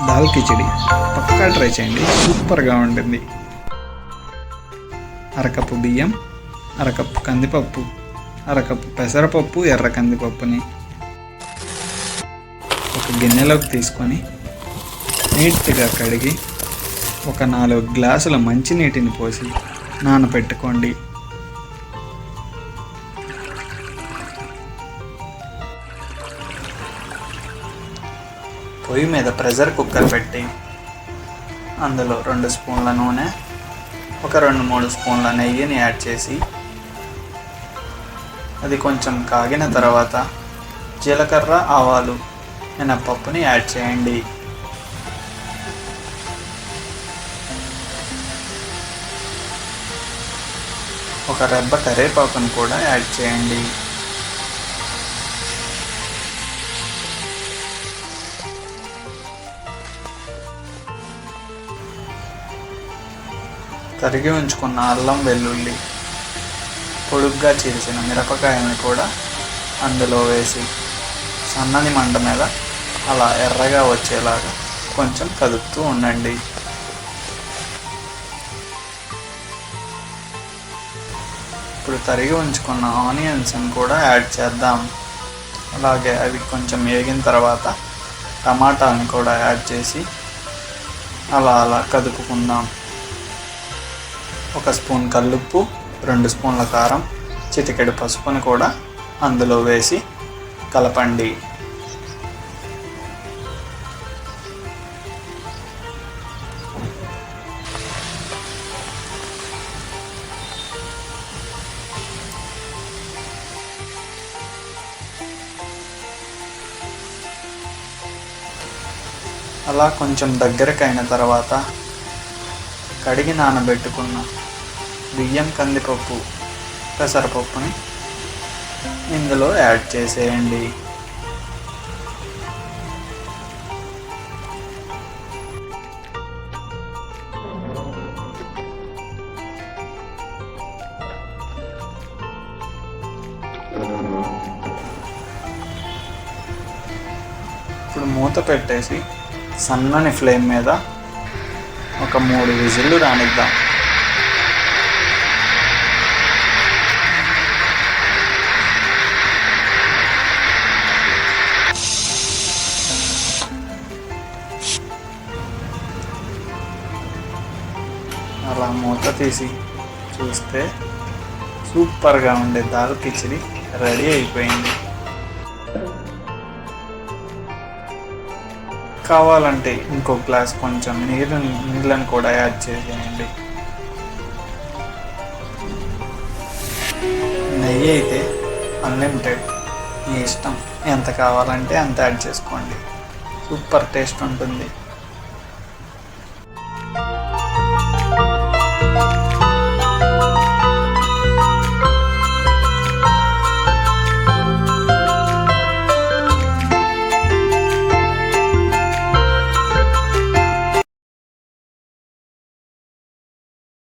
దాల్ కిచిడి పక్కా try చేయండి, సూపర్గా ఉంటుంది. అరకప్పు బియ్యం, అరకప్పు కందిపప్పు, అరకప్పు పెసరపప్పు, ఎర్ర కందిపప్పుని ఒక గిన్నెలోకి తీసుకొని నీట్గా కడిగి ఒక 4 గ్లాసుల మంచినీటిని పోసి నానబెట్టుకోండి. పొయ్యి మీద ప్రెషర్ కుక్కర్ పెట్టి అందులో 2 స్పూన్ల నూనె, ఒక 2-3 స్పూన్ల నెయ్యిని యాడ్ చేసి అది కొంచెం కాగిన తర్వాత జీలకర్ర, ఆవాలు, మినప్పప్పుని యాడ్ చేయండి. ఒక రెబ్బ కరివేపాకును కూడా యాడ్ చేయండి. తరిగి ఉంచుకున్న అల్లం, వెల్లుల్లి, పొడుగ్గా చీల్చిన మిరపకాయలను కూడా అందులో వేసి సన్నని మంట మీద అలా ఎర్రగా వచ్చేలాగా కొంచెం కదుపుతూ ఉండండి. ఇప్పుడు తరిగి ఉంచుకున్న ఆనియన్స్ని కూడా యాడ్ చేద్దాం. అలాగే అవి కొంచెం వేగిన తర్వాత టమాటాలను కూడా యాడ్ చేసి అలా కదుపుకుందాం. 1 స్పూన్ కల్లుప్పు, 2 స్పూన్ల కారం, చిటికెడు పసుపుని కూడా అందులో వేసి కలపండి. అలా కొంచెం దగ్గరకైన తర్వాత కడిగి నానబెట్టుకున్న బియ్యం, కందిపప్పు, పెసరపప్పుని ఇందులో యాడ్ చేసేయండి. ఇప్పుడు మూత పెట్టేసి సన్నని ఫ్లేమ్ మీద ఒక 3 విజిల్లు రానిద్దాం. అలా మూత తీసి చూస్తే సూపర్గా ఉండే దాల్ కిచిడి రెడీ అయిపోయింది. కావాలంటే ఇంకో గ్లాస్ కొంచెం నీళ్ళని కూడా యాడ్ చేసేయండి. నెయ్యి అయితే అన్లిమిటెడ్, మీ ఇష్టం, ఎంత కావాలంటే అంత యాడ్ చేసుకోండి. సూపర్ టేస్ట్ ఉంటుంది.